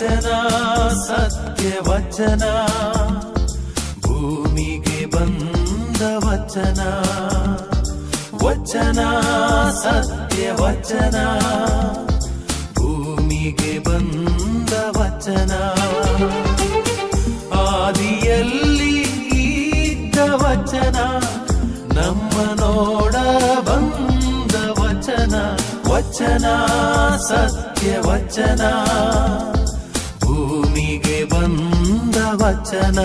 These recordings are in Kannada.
ವಚನ ಸತ್ಯ ವಚನ, ಭೂಮಿಗೆ ಬಂದ ವಚನ. ವಚನ ಸತ್ಯ ವಚನ, ಭೂಮಿಗೆ ಬಂದ ವಚನ. ಆದಿಯಲ್ಲಿ ಇದ್ದ ವಚನ, ನಮ್ಮ ನೋಡ ಬಂದ ವಚನ. ವಚನ ಸತ್ಯ ವಚನ, ಭೂಮಿಗೆ ಬಂದ ವಚನ.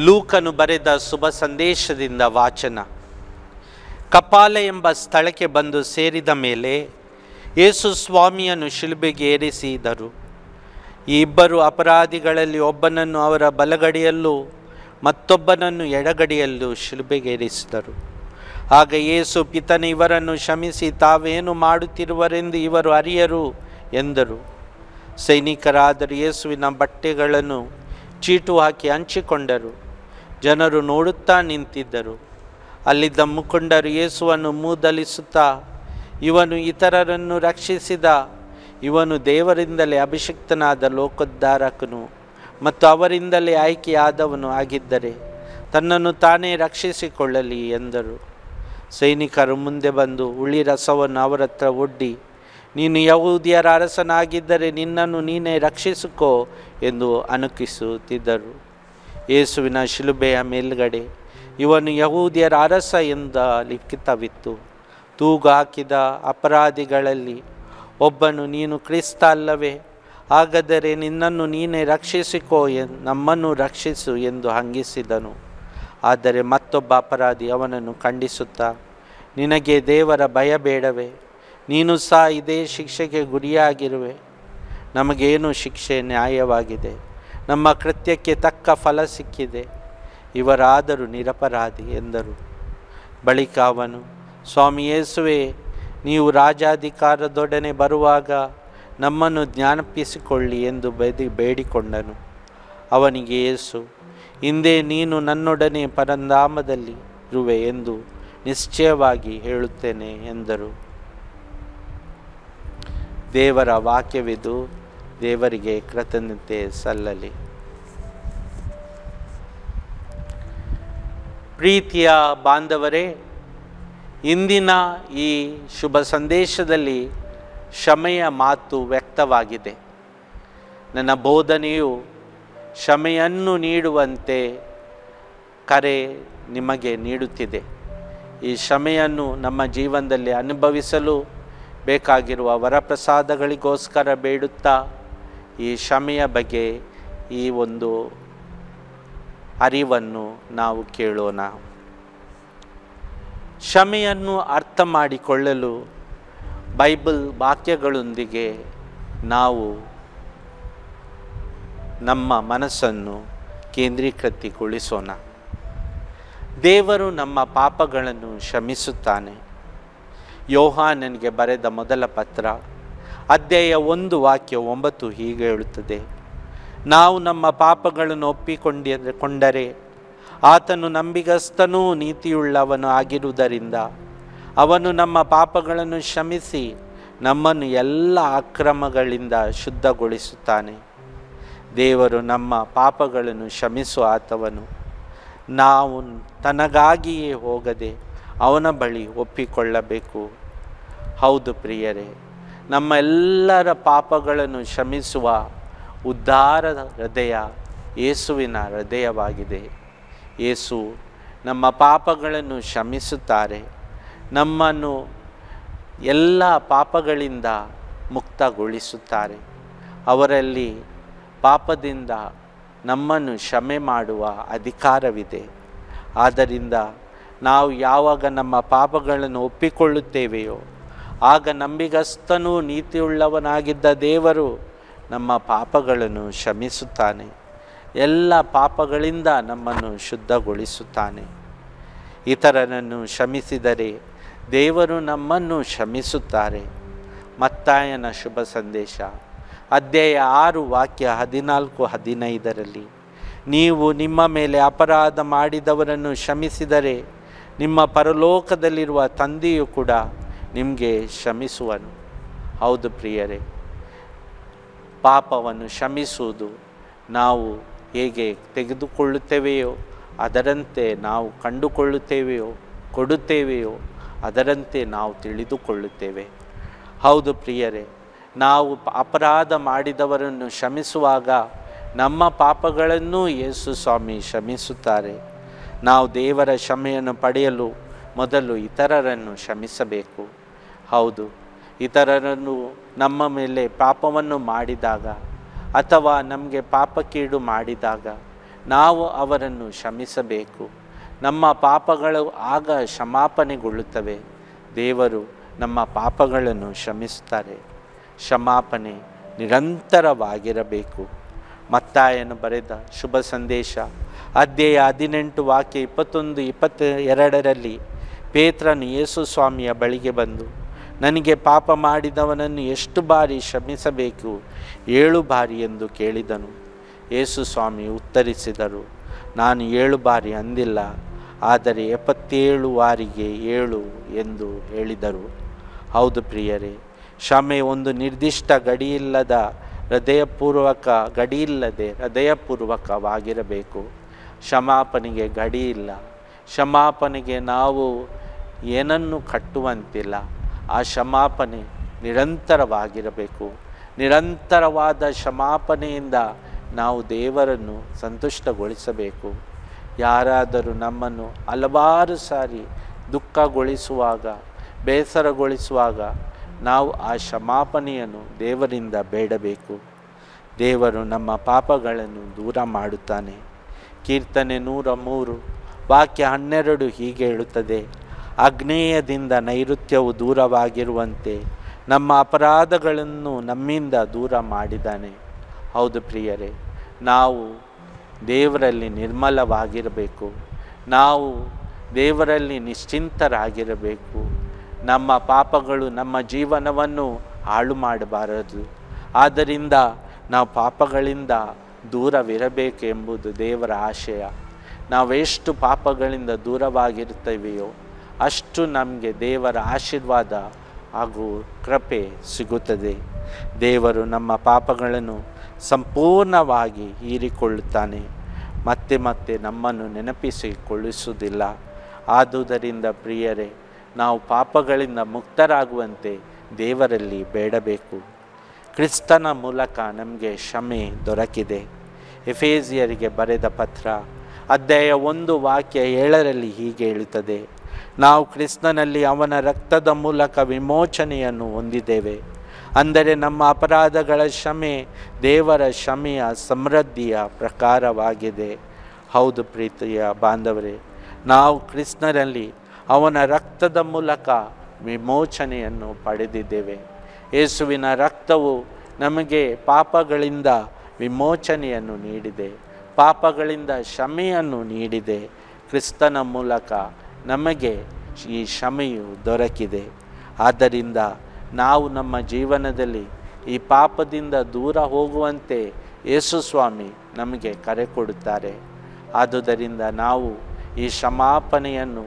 ಲೂಕನು ಬರೆದ ಶುಭ ಸಂದೇಶದಿಂದ ವಾಚನ. ಕಪಾಲೆ ಎಂಬ ಸ್ಥಳಕ್ಕೆ ಬಂದು ಸೇರಿದ ಮೇಲೆ ಯೇಸು ಸ್ವಾಮಿಯನ್ನು ಶಿಲುಬೆಗೆ ಏರಿಸಿದರು. ಈ ಇಬ್ಬರು ಅಪರಾಧಿಗಳಲ್ಲಿ ಒಬ್ಬನನ್ನು ಅವರ ಬಲಗಡೆಯಲ್ಲೂ ಮತ್ತೊಬ್ಬನನ್ನು ಎಡಗಡೆಯಲ್ಲೂ ಶಿಲುಬೆಗೆ ಏರಿಸಿದರು. ಆಗ ಯೇಸು, ಪಿತನೇ, ಇವರನ್ನು ಕ್ಷಮಿಸಿ, ತಾವೇನು ಮಾಡುತ್ತಿರುವರೆಂದು ಇವರು ಅರಿಯರು ಎಂದರು. ಸೈನಿಕರಾದರೂ ಯೇಸುವಿನ ಬಟ್ಟೆಗಳನ್ನು ಚೀಟು ಹಾಕಿ ಹಂಚಿಕೊಂಡರು. ಜನರು ನೋಡುತ್ತಾ ನಿಂತಿದ್ದರು. ಅಲ್ಲಿದ್ದ ಮುಖಂಡರು ಯೇಸುವನ್ನು ಮೂದಲಿಸುತ್ತಾ, ಇವನು ಇತರರನ್ನು ರಕ್ಷಿಸಿದ, ಇವನು ದೇವರಿಂದಲೇ ಅಭಿಷಿಕ್ತನಾದ ಲೋಕೋದ್ಧಾರಕನು ಮತ್ತು ಅವರಿಂದಲೇ ಆಯ್ಕೆಯಾದವನು ಆಗಿದ್ದರೆ ತನ್ನನ್ನು ತಾನೇ ರಕ್ಷಿಸಿಕೊಳ್ಳಲಿ ಎಂದರು. ಸೈನಿಕರು ಮುಂದೆ ಬಂದು ಹುಳಿ ರಸವನ್ನು ಅವರ ಹತ್ರ ಒಡ್ಡಿ, ನೀನು ಯಹೂದ್ಯರ ಅರಸನಾಗಿದ್ದರೆ ನಿನ್ನನ್ನು ನೀನೇ ರಕ್ಷಿಸಿಕೋ ಎಂದು ಅಣಕಿಸುತ್ತಿದ್ದರು. ಯೇಸುವಿನ ಶಿಲುಬೆಯ ಮೇಲ್ಗಡೆ, ಇವನು ಯಹೂದ್ಯರ ಅರಸ ಎಂದ ಲಿಖಿತವಿತ್ತು. ತೂಗು ಹಾಕಿದ ಅಪರಾಧಿಗಳಲ್ಲಿ ಒಬ್ಬನು, ನೀನು ಕ್ರಿಸ್ತ ಅಲ್ಲವೇ? ಹಾಗಾದರೆ ನಿನ್ನನ್ನು ನೀನೇ ರಕ್ಷಿಸಿಕೋ, ನಮ್ಮನ್ನು ರಕ್ಷಿಸು ಎಂದು ಹಂಗಿಸಿದನು. ಆದರೆ ಮತ್ತೊಬ್ಬ ಅಪರಾಧಿ ಅವನನ್ನು ಖಂಡಿಸುತ್ತಾ, ನಿನಗೆ ದೇವರ ಭಯ ಬೇಡವೇ? ನೀನು ಸಹ ಇದೇ ಶಿಕ್ಷೆಗೆ ಗುರಿಯಾಗಿರುವೆ. ನಮಗೇನು ಶಿಕ್ಷೆ ನ್ಯಾಯವಾಗಿದೆ, ನಮ್ಮ ಕೃತ್ಯಕ್ಕೆ ತಕ್ಕ ಫಲ ಸಿಕ್ಕಿದೆ, ಇವರಾದರೂ ನಿರಪರಾಧಿ ಎಂದರು. ಬಳಿಕ ಅವನು, ಸ್ವಾಮಿ ಯೇಸುವೇ, ನೀವು ರಾಜಾಧಿಕಾರದೊಡನೆ ಬರುವಾಗ ನಮ್ಮನ್ನು ಜ್ಞಾಪಿಸಿಕೊಳ್ಳಿ ಎಂದು ಬೇಡಿಕೊಂಡನು. ಅವನಿಗೆ ಯೇಸು, ಹಿಂದೆ ನೀನು ನನ್ನೊಡನೆ ಪರಂಧಾಮದಲ್ಲಿ ಇರುವೆ ಎಂದು ನಿಶ್ಚಯವಾಗಿ ಹೇಳುತ್ತೇನೆ ಎಂದರು. ದೇವರ ವಾಕ್ಯವಿದು. ದೇವರಿಗೆ ಕೃತಜ್ಞತೆ ಸಲ್ಲಲಿ. ಪ್ರೀತಿಯ ಬಾಂಧವರೇ, ಇಂದಿನ ಈ ಶುಭ ಸಂದೇಶದಲ್ಲಿ ಕ್ಷಮೆಯ ಮಾತು ವ್ಯಕ್ತವಾಗಿದೆ. ನನ್ನ ಬೋಧನೆಯು ಕ್ಷಮೆಯನ್ನು ನೀಡುವಂತೆ ಕರೆ ನಿಮಗೆ ನೀಡುತ್ತಿದೆ. ಈ ಕ್ಷಮೆಯನ್ನು ನಮ್ಮ ಜೀವನದಲ್ಲಿ ಅನುಭವಿಸಲು ಬೇಕಾಗಿರುವ ವರಪ್ರಸಾದಗಳಿಗೋಸ್ಕರ ಬೇಡುತ್ತಾ ಈ ಕ್ಷಮೆಯ ಬಗ್ಗೆ ಈ ಒಂದು ಅರಿವನ್ನು ನಾವು ಕೇಳೋಣ. ಕ್ಷಮೆಯನ್ನು ಅರ್ಥ ಮಾಡಿಕೊಳ್ಳಲು ಬೈಬಲ್ ವಾಕ್ಯಗಳೊಂದಿಗೆ ನಾವು ನಮ್ಮ ಮನಸ್ಸನ್ನು ಕೇಂದ್ರೀಕೃತಗೊಳಿಸೋಣ. ದೇವರು ನಮ್ಮ ಪಾಪಗಳನ್ನು ಕ್ಷಮಿಸುತ್ತಾನೆ. ಯೋಹಾನನಿಗೆ ಬರೆದ ಮೊದಲ ಪತ್ರ ಅಧ್ಯಾಯ 1 ವಾಕ್ಯ 9 ಹೀಗೆ ಹೇಳುತ್ತದೆ, ನಾವು ನಮ್ಮ ಪಾಪಗಳನ್ನು ಒಪ್ಪಿಕೊಂಡರೆ ಆತನು ನಂಬಿಗಸ್ತನೂ ನೀತಿಯುಳ್ಳವನು ಆಗಿರುವುದರಿಂದ ಅವನು ನಮ್ಮ ಪಾಪಗಳನ್ನು ಕ್ಷಮಿಸಿ ನಮ್ಮನ್ನು ಎಲ್ಲ ಅಕ್ರಮಗಳಿಂದ ಶುದ್ಧಗೊಳಿಸುತ್ತಾನೆ. ದೇವರು ನಮ್ಮ ಪಾಪಗಳನ್ನು ಕ್ಷಮಿಸುವ ಆತವನು. ನಾವು ತನಗಾಗಿಯೇ ಹೋಗದೆ ಅವನ ಬಳಿ ಒಪ್ಪಿಕೊಳ್ಳಬೇಕು. ಹೌದು ಪ್ರಿಯರೇ, ನಮ್ಮ ಎಲ್ಲರ ಪಾಪಗಳನ್ನು ಕ್ಷಮಿಸುವ ಉದ್ಧಾರ ಹೃದಯ ಯೇಸುವಿನ ಹೃದಯವಾಗಿದೆ. ಯೇಸು ನಮ್ಮ ಪಾಪಗಳನ್ನು ಕ್ಷಮಿಸುತ್ತಾರೆ, ನಮ್ಮನ್ನು ಎಲ್ಲ ಪಾಪಗಳಿಂದ ಮುಕ್ತಗೊಳಿಸುತ್ತಾರೆ. ಅವರಲ್ಲಿ ಪಾಪದಿಂದ ನಮ್ಮನ್ನು ಕ್ಷಮೆ ಮಾಡುವ ಅಧಿಕಾರವಿದೆ. ಆದ್ದರಿಂದ ನಾವು ಯಾವಾಗ ನಮ್ಮ ಪಾಪಗಳನ್ನು ಒಪ್ಪಿಕೊಳ್ಳುತ್ತೇವೆಯೋ ಆಗ ನಂಬಿಗಸ್ತನೂ ನೀತಿಯುಳ್ಳವನಾಗಿದ್ದ ದೇವರು ನಮ್ಮ ಪಾಪಗಳನ್ನು ಕ್ಷಮಿಸುತ್ತಾನೆ, ಎಲ್ಲ ಪಾಪಗಳಿಂದ ನಮ್ಮನ್ನು ಶುದ್ಧಗೊಳಿಸುತ್ತಾನೆ. ಇತರರನ್ನು ಕ್ಷಮಿಸಿದರೆ ದೇವರು ನಮ್ಮನ್ನು ಕ್ಷಮಿಸುತ್ತಾರೆ. ಮತ್ತಾಯನ ಶುಭ ಸಂದೇಶ ಅಧ್ಯಾಯ 6 ವಾಕ್ಯ 14-15 ನೀವು ನಿಮ್ಮ ಮೇಲೆ ಅಪರಾಧ ಮಾಡಿದವರನ್ನು ಕ್ಷಮಿಸಿದರೆ ನಿಮ್ಮ ಪರಲೋಕದಲ್ಲಿರುವ ತಂದೆಯು ಕೂಡ ನಿಮಗೆ ಕ್ಷಮಿಸುವನು. ಹೌದು ಪ್ರಿಯರೇ, ಪಾಪವನ್ನು ಕ್ಷಮಿಸುವುದು ನಾವು ಹೇಗೆ ತೆಗೆದುಕೊಳ್ಳುತ್ತೇವೆಯೋ ಅದರಂತೆ ನಾವು ಕಂಡುಕೊಳ್ಳುತ್ತೇವೆಯೋ ಕೊಡುತ್ತೇವೆಯೋ ಅದರಂತೆ ನಾವು ತಿಳಿದುಕೊಳ್ಳುತ್ತೇವೆ. ಹೌದು ಪ್ರಿಯರೇ, ನಾವು ಅಪರಾಧ ಮಾಡಿದವರನ್ನು ಕ್ಷಮಿಸುವಾಗ ನಮ್ಮ ಪಾಪಗಳನ್ನು ಯೇಸು ಸ್ವಾಮಿ ಕ್ಷಮಿಸುತ್ತಾರೆ. ನಾವು ದೇವರ ಕ್ಷಮೆಯನ್ನು ಪಡೆಯಲು ಮೊದಲು ಇತರರನ್ನು ಕ್ಷಮಿಸಬೇಕು. ಹೌದು, ಇತರರನ್ನು ನಮ್ಮ ಮೇಲೆ ಪಾಪವನ್ನು ಮಾಡಿದಾಗ ಅಥವಾ ನಮಗೆ ಪಾಪಕ್ಕೀಡು ಮಾಡಿದಾಗ ನಾವು ಅವರನ್ನು ಕ್ಷಮಿಸಬೇಕು. ನಮ್ಮ ಪಾಪಗಳು ಆಗ ಕ್ಷಮಾಪಣೆಗೊಳ್ಳುತ್ತವೆ. ದೇವರು ನಮ್ಮ ಪಾಪಗಳನ್ನು ಕ್ಷಮಿಸುತ್ತಾರೆ. ಕ್ಷಮಾಪಣೆ ನಿರಂತರವಾಗಿರಬೇಕು. ಮತ್ತಾಯನು ಬರೆದ ಶುಭ ಸಂದೇಶ ಅಧ್ಯಾಯ 18 ವಾಕ್ಯ 21-22 ಪೇತ್ರನು ಯೇಸು ಸ್ವಾಮಿಯ ಬಳಿಗೆ ಬಂದು, ನನಗೆ ಪಾಪ ಮಾಡಿದವನನ್ನು ಎಷ್ಟು ಬಾರಿ ಕ್ಷಮಿಸಬೇಕು? 7 ಬಾರಿ ಎಂದು ಕೇಳಿದನು. ಯೇಸು ಸ್ವಾಮಿ ಉತ್ತರಿಸಿದರು, ನಾನು 7 ಬಾರಿ ಅಂದಿಲ್ಲ, ಆದರೆ 77 ಬಾರಿಗೆ 7 ಎಂದು ಹೇಳಿದರು. ಹೌದು ಪ್ರಿಯರೇ, ಕ್ಷಮೆ ಒಂದು ನಿರ್ದಿಷ್ಟ ಗಡಿಯಿಲ್ಲದೆ ಹೃದಯಪೂರ್ವಕವಾಗಿರಬೇಕು. ಕ್ಷಮಾಪಣೆಗೆ ಗಡಿ ಇಲ್ಲ. ಕ್ಷಮಾಪಣೆಗೆ ನಾವು ಏನನ್ನು ಕಟ್ಟುವಂತಿಲ್ಲ. ಆ ಕ್ಷಮಾಪಣೆ ನಿರಂತರವಾಗಿರಬೇಕು. ನಿರಂತರವಾದ ಕ್ಷಮಾಪಣೆಯಿಂದ ನಾವು ದೇವರನ್ನು ಸಂತುಷ್ಟಗೊಳಿಸಬೇಕು. ಯಾರಾದರೂ ನಮ್ಮನ್ನು ಹಲವಾರು ಸಾರಿ ದುಃಖಗೊಳಿಸುವಾಗ, ಬೇಸರಗೊಳಿಸುವಾಗ ನಾವು ಆ ಕ್ಷಮಾಪಣೆಯನ್ನು ದೇವರಿಂದ ಬೇಡಬೇಕು. ದೇವರು ನಮ್ಮ ಪಾಪಗಳನ್ನು ದೂರ ಮಾಡುತ್ತಾನೆ. ಕೀರ್ತನೆ 103 ವಾಕ್ಯ 12 ಹೀಗೆ ಹೇಳುತ್ತದೆ, ಅಗ್ನೇಯದಿಂದ ನೈಋತ್ಯವು ದೂರವಾಗಿರುವಂತೆ ನಮ್ಮ ಅಪರಾಧಗಳನ್ನು ನಮ್ಮಿಂದ ದೂರ ಮಾಡಿದ್ದಾನೆ. ಹೌದು ಪ್ರಿಯರೇ, ನಾವು ದೇವರಲ್ಲಿ ನಿರ್ಮಲವಾಗಿರಬೇಕು. ನಾವು ದೇವರಲ್ಲಿ ನಿಶ್ಚಿಂತರಾಗಿರಬೇಕು. ನಮ್ಮ ಪಾಪಗಳು ನಮ್ಮ ಜೀವನವನ್ನು ಹಾಳು ಮಾಡಬಾರದು. ಆದ್ದರಿಂದ ನಾವು ಪಾಪಗಳಿಂದ ದೂರವಿರಬೇಕು ಎಂಬುದು ದೇವರ ಆಶಯ. ನಾವೆಷ್ಟು ಪಾಪಗಳಿಂದ ದೂರವಾಗಿರ್ತೇವೆಯೋ ಅಷ್ಟು ನಮಗೆ ದೇವರ ಆಶೀರ್ವಾದ ಹಾಗೂ ಕೃಪೆ ಸಿಗುತ್ತದೆ. ದೇವರು ನಮ್ಮ ಪಾಪಗಳನ್ನು ಸಂಪೂರ್ಣವಾಗಿ ಹೀರಿಕೊಳ್ಳುತ್ತಾನೆ. ಮತ್ತೆ ಮತ್ತೆ ನಮ್ಮನ್ನು ನೆನಪಿಸಿಕೊಳ್ಳಿಸುವುದಿಲ್ಲ. ಆದುದರಿಂದ ಪ್ರಿಯರೇ, ನಾವು ಪಾಪಗಳಿಂದ ಮುಕ್ತರಾಗುವಂತೆ ದೇವರಲ್ಲಿ ಬೇಡಬೇಕು. ಕ್ರಿಸ್ತನ ಮೂಲಕ ನಮಗೆ ಕ್ಷಮೆ ದೊರಕಿದೆ. ಎಫೆಸಿಯರಿಗೆ ಬರೆದ ಪತ್ರ ಅಧ್ಯಾಯ 1 ವಾಕ್ಯ 7 ಹೀಗೆ ಹೇಳುತ್ತದೆ, ನಾವು ಕ್ರಿಸ್ತನಲ್ಲಿ ಅವನ ರಕ್ತದ ಮೂಲಕ ವಿಮೋಚನೆಯನ್ನು ಹೊಂದಿದ್ದೇವೆ. ಅಂದರೆ ನಮ್ಮ ಅಪರಾಧಗಳ ಕ್ಷಮೆ ದೇವರ ಕ್ಷಮೆಯ ಸಮೃದ್ಧಿಯ ಪ್ರಕಾರವಾಗಿದೆ. ಹೌದು ಪ್ರೀತಿಯ ಬಾಂಧವರೇ, ನಾವು ಕ್ರಿಸ್ತನಲ್ಲಿ ಅವನ ರಕ್ತದ ಮೂಲಕ ವಿಮೋಚನೆಯನ್ನು ಪಡೆದಿದ್ದೇವೆ. ಯೇಸುವಿನ ರಕ್ತವು ನಮಗೆ ಪಾಪಗಳಿಂದ ವಿಮೋಚನೆಯನ್ನು ನೀಡಿದೆ, ಪಾಪಗಳಿಂದ ಕ್ಷಮೆಯನ್ನು ನೀಡಿದೆ. ಕ್ರಿಸ್ತನ ಮೂಲಕ ನಮಗೆ ಈ ಕ್ಷಮೆಯು ದೊರಕಿದೆ. ಆದ್ದರಿಂದ ನಾವು ನಮ್ಮ ಜೀವನದಲ್ಲಿ ಈ ಪಾಪದಿಂದ ದೂರ ಹೋಗುವಂತೆ ಯೇಸು ಸ್ವಾಮಿ ನಮಗೆ ಕರೆ ಕೊಡುತ್ತಾರೆ. ಆದುದರಿಂದ ನಾವು ಈ ಕ್ಷಮಾಪಣೆಯನ್ನು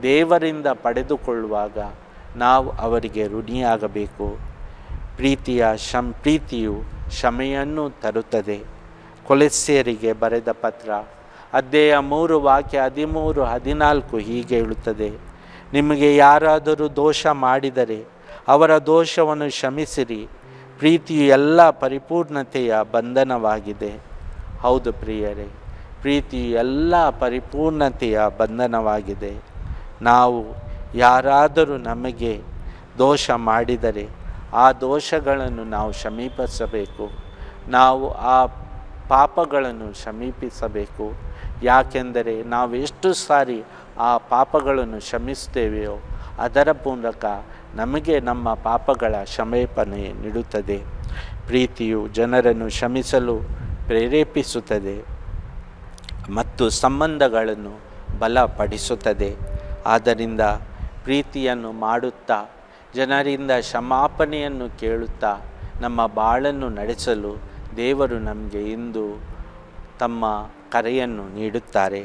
ದೇವರಿಂದ ಪಡೆದುಕೊಳ್ಳುವಾಗ ನಾವು ಅವರಿಗೆ ಋಣಿಯಾಗಬೇಕು. ಪ್ರೀತಿಯು ಕ್ಷಮೆಯನ್ನು ತರುತ್ತದೆ. ಕೊಲೊಸ್ಸೆಯರಿಗೆ ಬರೆದ ಪತ್ರ ಅಧ್ಯಾಯ 3 ವಾಕ್ಯ 13-14 ಹೀಗೆ ಹೇಳುತ್ತದೆ, ನಿಮಗೆ ಯಾರಾದರೂ ದೋಷ ಮಾಡಿದರೆ ಅವರ ದೋಷವನ್ನು ಕ್ಷಮಿಸಿರಿ. ಪ್ರೀತಿಯು ಎಲ್ಲ ಪರಿಪೂರ್ಣತೆಯ ಬಂಧನವಾಗಿದೆ. ಹೌದು ಪ್ರಿಯರೇ, ಪ್ರೀತಿಯು ಎಲ್ಲ ಪರಿಪೂರ್ಣತೆಯ ಬಂಧನವಾಗಿದೆ. ನಾವು ಯಾರಾದರೂ ನಮಗೆ ದೋಷ ಮಾಡಿದರೆ ಆ ದೋಷಗಳನ್ನು ನಾವು ಸಮೀಪಿಸಬೇಕು. ನಾವು ಆ ಪಾಪಗಳನ್ನು ಸಮೀಪಿಸಬೇಕು. ಯಾಕೆಂದರೆ ನಾವು ಎಷ್ಟು ಸಾರಿ ಆ ಪಾಪಗಳನ್ನು ಕ್ಷಮಿಸ್ತೇವೆಯೋ ಅದರ ಮೂಲಕ ನಮಗೆ ನಮ್ಮ ಪಾಪಗಳ ಕ್ಷಮಾಪಣೆ ನೀಡುತ್ತದೆ. ಪ್ರೀತಿಯು ಜನರನ್ನು ಕ್ಷಮಿಸಲು ಪ್ರೇರೇಪಿಸುತ್ತದೆ ಮತ್ತು ಸಂಬಂಧಗಳನ್ನು ಬಲಪಡಿಸುತ್ತದೆ. ಆದ್ದರಿಂದ ಪ್ರೀತಿಯನ್ನು ಮಾಡುತ್ತಾ ಜನರಿಂದ ಕ್ಷಮಾಪಣೆಯನ್ನು ಕೇಳುತ್ತಾ ನಮ್ಮ ಬಾಳನ್ನು ನಡೆಸಲು ದೇವರು ನಮಗೆ ಇಂದು ತಮ್ಮ ಕರೆಯನ್ನು ನೀಡುತ್ತಾರೆ.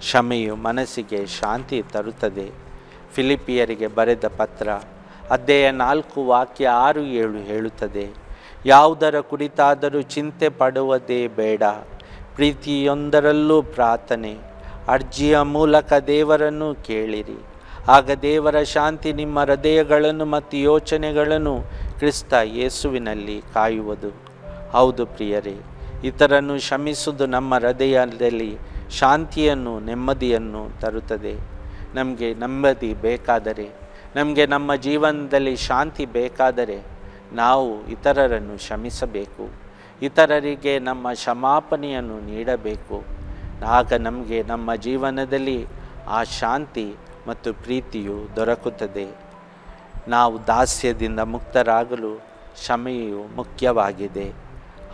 ಕ್ಷಮೆಯು ಮನಸ್ಸಿಗೆ ಶಾಂತಿ ತರುತ್ತದೆ. ಫಿಲಿಪಿಯರಿಗೆ ಬರೆದ ಪತ್ರ ಅಧ್ಯಾಯ 4 ವಾಕ್ಯ 6-7 ಹೇಳುತ್ತದೆ, ಯಾವುದರ ಕುರಿತಾದರೂ ಚಿಂತೆ ಪಡುವುದೇ ಬೇಡ, ಪ್ರೀತಿಯೊಂದರಲ್ಲೂ ಪ್ರಾರ್ಥನೆ ಅರ್ಜಿಯ ಮೂಲಕ ದೇವರನ್ನು ಕೇಳಿರಿ, ಆಗ ದೇವರ ಶಾಂತಿ ನಿಮ್ಮ ಹೃದಯಗಳನ್ನು ಮತ್ತು ಯೋಚನೆಗಳನ್ನು ಕ್ರಿಸ್ತ ಯೇಸುವಿನಲ್ಲಿ ಕಾಯುವುದು. ಹೌದು ಪ್ರಿಯರೇ, ಇತರನ್ನು ಕ್ಷಮಿಸುವುದು ನಮ್ಮ ಹೃದಯದಲ್ಲಿ ಶಾಂತಿಯನ್ನು ನೆಮ್ಮದಿಯನ್ನು ತರುತ್ತದೆ. ನಮಗೆ ನೆಮ್ಮದಿ ಬೇಕಾದರೆ, ನಮಗೆ ನಮ್ಮ ಜೀವನದಲ್ಲಿ ಶಾಂತಿ ಬೇಕಾದರೆ ನಾವು ಇತರರನ್ನು ಕ್ಷಮಿಸಬೇಕು, ಇತರರಿಗೆ ನಮ್ಮ ಕ್ಷಮಾಪಣೆಯನ್ನು ನೀಡಬೇಕು. ಆಗ ನಮಗೆ ನಮ್ಮ ಜೀವನದಲ್ಲಿ ಆ ಶಾಂತಿ ಮತ್ತು ಪ್ರೀತಿಯು ದೊರಕುತ್ತದೆ. ನಾವು ದಾಸ್ಯದಿಂದ ಮುಕ್ತರಾಗಲು ಕ್ಷಮೆಯು ಮುಖ್ಯವಾಗಿದೆ.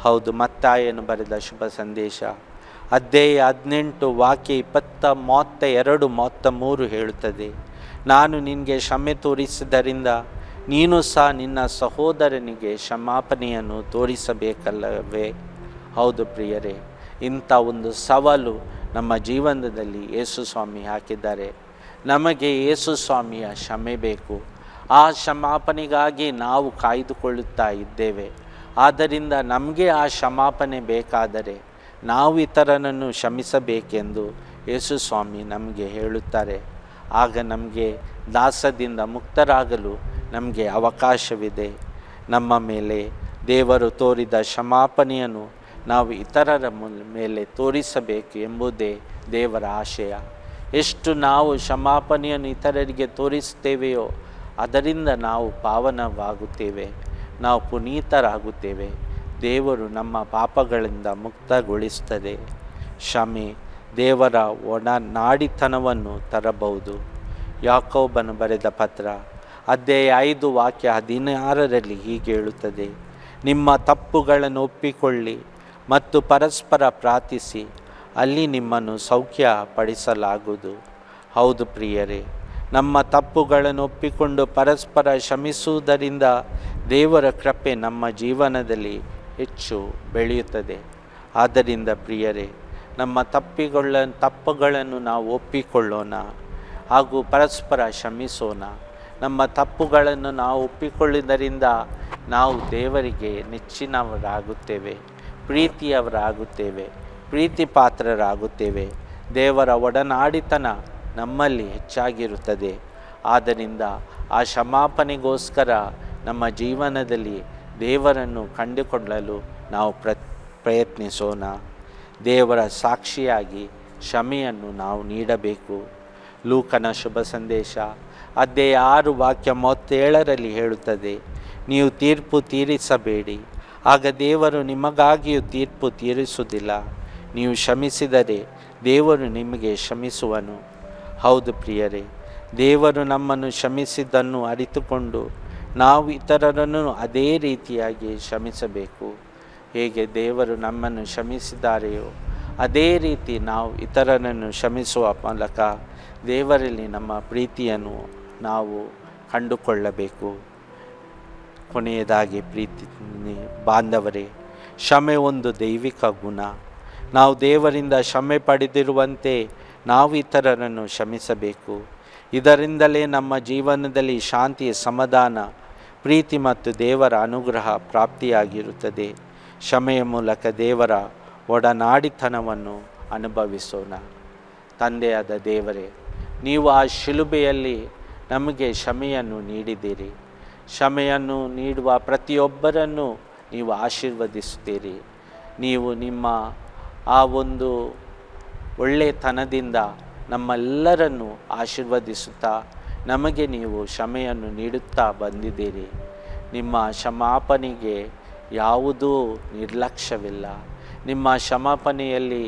ಹೌದು, ಮತ್ತಾಯನು ಬರೆದ ಶುಭ ಸಂದೇಶ ಅಧ್ಯಾಯ 18 ವಾಕ್ಯ 20, 32, 33 ಹೇಳುತ್ತದೆ, ನಾನು ನಿನಗೆ ಕ್ಷಮೆ ತೋರಿಸಿದ್ದರಿಂದ ನೀನು ಸಹ ನಿನ್ನ ಸಹೋದರನಿಗೆ ಕ್ಷಮಾಪಣೆಯನ್ನು ತೋರಿಸಬೇಕಲ್ಲವೇ? ಹೌದು ಪ್ರಿಯರೇ, ಇಂಥ ಒಂದು ಸವಾಲು ನಮ್ಮ ಜೀವನದಲ್ಲಿ ಯೇಸು ಸ್ವಾಮಿ ಹಾಕಿದ್ದಾರೆ. ನಮಗೆ ಯೇಸು ಸ್ವಾಮಿಯ ಕ್ಷಮೆ ಬೇಕು. ಆ ಕ್ಷಮಾಪಣೆಗಾಗಿ ನಾವು ಕಾಯ್ದುಕೊಳ್ಳುತ್ತಾ ಇದ್ದೇವೆ. ಆದ್ದರಿಂದ ನಮಗೆ ಆ ಕ್ಷಮಾಪಣೆ ಬೇಕಾದರೆ ನಾವು ಇತರನನ್ನು ಕ್ಷಮಿಸಬೇಕೆಂದು ಯೇಸು ಸ್ವಾಮಿ ನಮಗೆ ಹೇಳುತ್ತಾರೆ. ಆಗ ನಮಗೆ ದಾಸದಿಂದ ಮುಕ್ತರಾಗಲು ನಮಗೆ ಅವಕಾಶವಿದೆ. ನಮ್ಮ ಮೇಲೆ ದೇವರು ತೋರಿದ ಕ್ಷಮಾಪಣೆಯನ್ನು ನಾವು ಇತರರ ಮೇಲೆ ತೋರಿಸಬೇಕು ಎಂಬುದೇ ದೇವರ ಆಶಯ. ಎಷ್ಟು ನಾವು ಕ್ಷಮಾಪಣೆಯನ್ನು ಇತರರಿಗೆ ತೋರಿಸುತ್ತೇವೆಯೋ ಅದರಿಂದ ನಾವು ಪಾವನವಾಗುತ್ತೇವೆ, ನಾವು ಪುನೀತರಾಗುತ್ತೇವೆ. ದೇವರು ನಮ್ಮ ಪಾಪಗಳಿಂದ ಮುಕ್ತಗೊಳಿಸುತ್ತದೆ. ಕ್ಷಮೆ ದೇವರ ಒಡನಾಡಿತನವನ್ನು ತರಬಹುದು. ಯಾಕೋಬನು ಬರೆದ ಪತ್ರ ಅಧ್ಯಾಯ 5 ವಾಕ್ಯ 16 ಹೀಗೆ ಹೇಳುತ್ತದೆ, ನಿಮ್ಮ ತಪ್ಪುಗಳನ್ನು ಒಪ್ಪಿಕೊಳ್ಳಿ ಮತ್ತು ಪರಸ್ಪರ ಪ್ರಾರ್ಥಿಸಿ, ಅಲ್ಲಿ ನಿಮ್ಮನ್ನು ಸೌಖ್ಯಪಡಿಸಲಾಗುವುದು. ಹೌದು ಪ್ರಿಯರೇ, ನಮ್ಮ ತಪ್ಪುಗಳನ್ನು ಒಪ್ಪಿಕೊಂಡು ಪರಸ್ಪರ ಕ್ಷಮಿಸುವುದರಿಂದ ದೇವರ ಕೃಪೆ ನಮ್ಮ ಜೀವನದಲ್ಲಿ ಹೆಚ್ಚು ಬೆಳೆಯುತ್ತದೆ. ಆದ್ದರಿಂದ ಪ್ರಿಯರೇ, ನಮ್ಮ ತಪ್ಪುಗಳನ್ನು ನಾವು ಒಪ್ಪಿಕೊಳ್ಳೋಣ ಹಾಗೂ ಪರಸ್ಪರ ಕ್ಷಮಿಸೋಣ. ನಮ್ಮ ತಪ್ಪುಗಳನ್ನು ನಾವು ಒಪ್ಪಿಕೊಳ್ಳುವುದರಿಂದ ನಾವು ದೇವರಿಗೆ ನೆಚ್ಚಿನವರಾಗುತ್ತೇವೆ, ಪ್ರೀತಿಯವರಾಗುತ್ತೇವೆ, ಪ್ರೀತಿ ಪಾತ್ರರಾಗುತ್ತೇವೆ. ದೇವರ ಒಡನಾಡಿತನ ನಮ್ಮಲ್ಲಿ ಹೆಚ್ಚಾಗಿರುತ್ತದೆ. ಆದ್ದರಿಂದ ಆ ಕ್ಷಮಾಪಣೆಗೋಸ್ಕರ ನಮ್ಮ ಜೀವನದಲ್ಲಿ ದೇವರನ್ನು ಕಂಡುಕೊಳ್ಳಲು ನಾವು ಪ್ರಯತ್ನಿಸೋಣ. ದೇವರ ಸಾಕ್ಷಿಯಾಗಿ ಕ್ಷಮೆಯನ್ನು ನಾವು ನೀಡಬೇಕು. ಲೂಕನ ಶುಭ ಸಂದೇಶ ಅಧ್ಯಾಯ 6 ವಾಕ್ಯ 37 ಹೇಳುತ್ತದೆ, ನೀವು ತೀರ್ಪು ತೀರಿಸಬೇಡಿ, ಆಗ ದೇವರು ನಿಮಗಾಗಿಯೂ ತೀರ್ಪು ತೀರಿಸುವುದಿಲ್ಲ. ನೀವು ಕ್ಷಮಿಸಿದರೆ ದೇವರು ನಿಮಗೆ ಕ್ಷಮಿಸುವನು. ಹೌದು ಪ್ರಿಯರೇ, ದೇವರು ನಮ್ಮನ್ನು ಕ್ಷಮಿಸಿದ್ದನ್ನು ಅರಿತುಕೊಂಡು ನಾವು ಇತರರನ್ನು ಅದೇ ರೀತಿಯಾಗಿ ಕ್ಷಮಿಸಬೇಕು. ಹೇಗೆ ದೇವರು ನಮ್ಮನ್ನು ಕ್ಷಮಿಸಿದ್ದಾರೆಯೋ ಅದೇ ರೀತಿ ನಾವು ಇತರರನ್ನು ಕ್ಷಮಿಸುವ ಮೂಲಕ ದೇವರಲ್ಲಿ ನಮ್ಮ ಪ್ರೀತಿಯನ್ನು ನಾವು ಕಂಡುಕೊಳ್ಳಬೇಕು. ಕೊನೆಯದಾಗಿ ಪ್ರೀತಿ ಬಾಂಧವರೇ, ಕ್ಷಮೆ ಒಂದು ದೈವಿಕ ಗುಣ. ನಾವು ದೇವರಿಂದ ಕ್ಷಮೆ ಪಡೆದಿರುವಂತೆ ನಾವು ಇತರರನ್ನು ಕ್ಷಮಿಸಬೇಕು. ಇದರಿಂದಲೇ ನಮ್ಮ ಜೀವನದಲ್ಲಿ ಶಾಂತಿ, ಸಮಾಧಾನ, ಪ್ರೀತಿ ಮತ್ತು ದೇವರ ಅನುಗ್ರಹ ಪ್ರಾಪ್ತಿಯಾಗಿರುತ್ತದೆ. ಕ್ಷಮೆಯ ಮೂಲಕ ದೇವರ ಒಡನಾಡಿತನವನ್ನು ಅನುಭವಿಸೋಣ. ತಂದೆಯಾದ ದೇವರೇ, ನೀವು ಆ ಶಿಲುಬೆಯಲ್ಲಿ ನಮಗೆ ಕ್ಷಮೆಯನ್ನು ನೀಡಿದ್ದೀರಿ. ಕ್ಷಮೆಯನ್ನು ನೀಡುವ ಪ್ರತಿಯೊಬ್ಬರನ್ನು ನೀವು ಆಶೀರ್ವದಿಸುತ್ತೀರಿ. ನೀವು ನಿಮ್ಮ ಆ ಒಂದು ಒಳ್ಳೆಯತನದಿಂದ ನಮ್ಮೆಲ್ಲರನ್ನು ಆಶೀರ್ವದಿಸುತ್ತಾ ನಮಗೆ ನೀವು ಕ್ಷಮೆಯನ್ನು ನೀಡುತ್ತಾ ಬಂದಿದ್ದೀರಿ. ನಿಮ್ಮ ಕ್ಷಮಾಪಣೆಗೆ ಯಾವುದೂ ನಿರ್ಲಕ್ಷ್ಯವಿಲ್ಲ. ನಿಮ್ಮ ಕ್ಷಮಾಪಣೆಯಲ್ಲಿ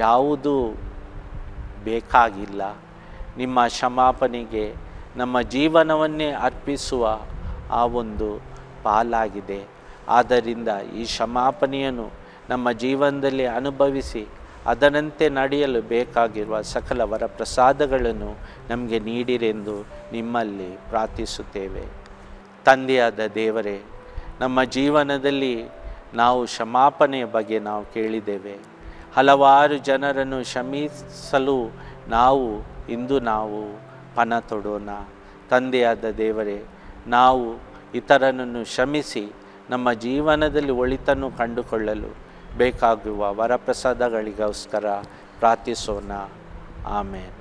ಯಾವುದೂ ಬೇಕಾಗಿಲ್ಲ. ನಿಮ್ಮ ಕ್ಷಮಾಪಣೆಗೆ ನಮ್ಮ ಜೀವನವನ್ನೇ ಅರ್ಪಿಸುವ ಆ ಒಂದು ಪಾಲಾಗಿದೆ. ಆದ್ದರಿಂದ ಈ ಕ್ಷಮಾಪಣೆಯನ್ನು ನಮ್ಮ ಜೀವನದಲ್ಲಿ ಅನುಭವಿಸಿ ಅದರಂತೆ ನಡೆಯಲು ಬೇಕಾಗಿರುವ ಸಕಲ ವರಪ್ರಸಾದಗಳನ್ನು ನಮಗೆ ನೀಡಿರೆಂದು ನಿಮ್ಮಲ್ಲಿ ಪ್ರಾರ್ಥಿಸುತ್ತೇವೆ. ತಂದೆಯಾದ ದೇವರೇ, ನಮ್ಮ ಜೀವನದಲ್ಲಿ ನಾವು ಕ್ಷಮಾಪಣೆಯ ಬಗ್ಗೆ ನಾವು ಕೇಳಿದ್ದೇವೆ. ಹಲವಾರು ಜನರನ್ನು ಕ್ಷಮಿಸಲು ಇಂದು ನಾವು ಪಣ ತೊಡೋಣ. ತಂದೆಯಾದ ದೇವರೇ, ನಾವು ಇತರನನ್ನು ಕ್ಷಮಿಸಿ ನಮ್ಮ ಜೀವನದಲ್ಲಿ ಒಳಿತನ್ನು ಕಂಡುಕೊಳ್ಳಲು ಬೇಕಾಗುವ ವರಪ್ರಸಾದಗಳಿಗೋಸ್ಕರ ಪ್ರಾರ್ಥಿಸೋಣ. ಆಮೇನ್.